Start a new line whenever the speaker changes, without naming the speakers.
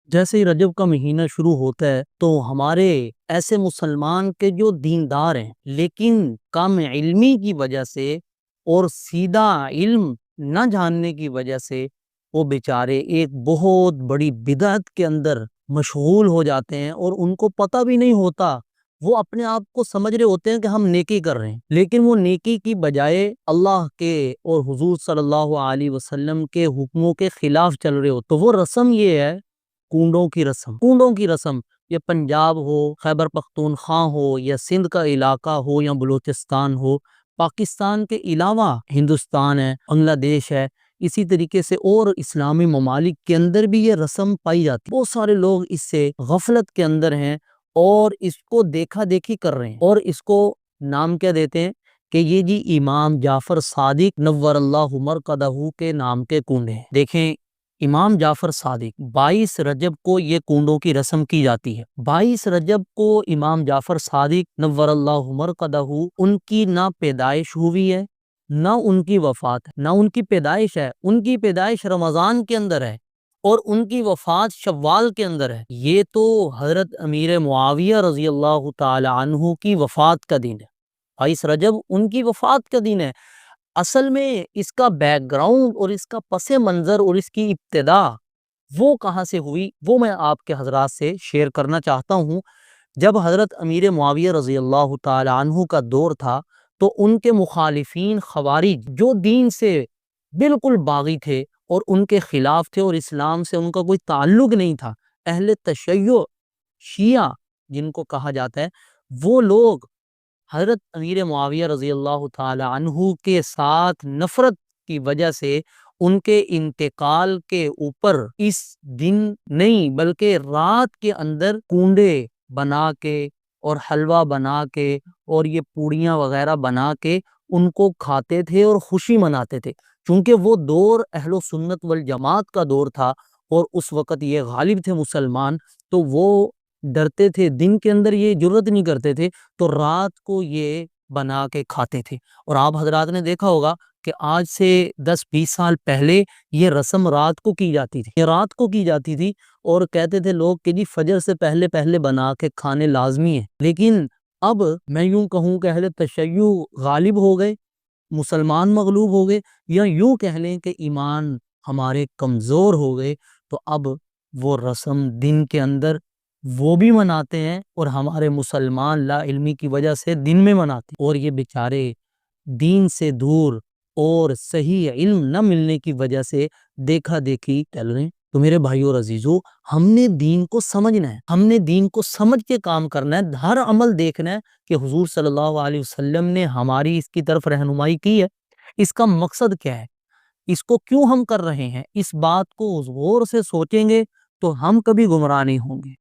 جیسے ہی رجب کا مہینہ شروع ہوتا ہے تو ہمارے ایسے مسلمان کے جو دیندار ہیں لیکن کم علمی کی وجہ سے اور سیدھا علم نہ جاننے کی وجہ سے وہ بیچارے ایک بہت بڑی بدعت کے اندر مشغول ہو جاتے ہیں اور ان کو پتہ بھی نہیں ہوتا۔ وہ اپنے آپ کو سمجھ رہے ہوتے ہیں کہ ہم نیکی کر رہے ہیں، لیکن وہ نیکی کی بجائے اللہ کے اور حضور صلی اللہ علیہ وسلم کے حکموں کے خلاف چل رہے ہو۔ تو وہ رسم یہ ہے، کنڈوں کی رسم، یہ پنجاب ہو، خیبر پختونخوا ہو، یا سندھ کا علاقہ ہو، یا بلوچستان ہو، پاکستان کے علاوہ ہندوستان ہے، بنگلہ دیش ہے، اسی طریقے سے اور اسلامی ممالک کے اندر بھی یہ رسم پائی جاتی ہے۔ بہت سارے لوگ اس سے غفلت کے اندر ہیں اور اس کو دیکھا دیکھی کر رہے ہیں، اور اس کو نام کیا دیتے ہیں کہ یہ جی امام جعفر صادق نور اللہ مرقدہ کے نام کے کنڈے ہیں۔ دیکھیں، امام جعفر صادق 22 رجب کو یہ کنڈوں کی رسم کی جاتی ہے۔ 22 رجب کو امام جعفر صادق نور اللہ مرقدہ ان کی نہ پیدائش ہوئی ہے نہ ان کی وفات ہے، نہ ان کی پیدائش ہے، ان کی پیدائش رمضان کے اندر ہے اور ان کی وفات شوال کے اندر ہے۔ یہ تو حضرت امیر معاویہ رضی اللہ تعالی عنہ کی وفات کا دن ہے، 22 رجب ان کی وفات کا دن ہے۔ اصل میں اس کا بیک گراؤنڈ اور اس کا پس منظر اور اس کی ابتدا وہ کہاں سے ہوئی، وہ میں آپ کے حضرات سے شیئر کرنا چاہتا ہوں۔ جب حضرت امیر معاویہ رضی اللہ تعالی عنہ کا دور تھا تو ان کے مخالفین خوارج جو دین سے بالکل باغی تھے اور ان کے خلاف تھے اور اسلام سے ان کا کوئی تعلق نہیں تھا، اہل تشیع شیعہ جن کو کہا جاتا ہے، وہ لوگ حضرت امیر معاویہ رضی اللہ تعالی عنہ کے ساتھ نفرت کی وجہ سے ان کے انتقال کے اوپر اس دن نہیں بلکہ رات کے اندر کنڈے بنا کے اور حلوہ بنا کے اور یہ پوڑیاں وغیرہ بنا کے ان کو کھاتے تھے اور خوشی مناتے تھے، چونکہ وہ دور اہل و سنت والجماعت کا دور تھا اور اس وقت یہ غالب تھے مسلمان، تو وہ ڈرتے تھے، دن کے اندر یہ جرت نہیں کرتے تھے، تو رات کو یہ بنا کے کھاتے تھے۔ اور آپ حضرات نے دیکھا ہوگا کہ آج سے 10-20 سال پہلے یہ رسم رات کو کی جاتی تھی، یہ رات کو کی جاتی تھی، اور کہتے تھے لوگ کہ جی فجر سے پہلے پہلے بنا کے کھانے لازمی ہیں۔ لیکن اب میں یوں کہوں کہ اہل تشیع غالب ہو گئے، مسلمان مغلوب ہو گئے، یا یوں کہہ لیں کہ ایمان ہمارے کمزور ہو گئے، تو اب وہ رسم دن کے اندر وہ بھی مناتے ہیں اور ہمارے مسلمان لا علمی کی وجہ سے دن میں مناتے ہیں، اور یہ بیچارے دین سے دور اور صحیح علم نہ ملنے کی وجہ سے دیکھا دیکھی چل رہے ہیں۔ تو میرے بھائیو اور عزیزو، ہم نے دین کو سمجھنا ہے، ہم نے دین کو سمجھ کے کام کرنا ہے، ہر عمل دیکھنا ہے کہ حضور صلی اللہ علیہ وسلم نے ہماری اس کی طرف رہنمائی کی ہے، اس کا مقصد کیا ہے، اس کو کیوں ہم کر رہے ہیں، اس بات کو غور سے سوچیں گے تو ہم کبھی گمراہ نہیں ہوں گے۔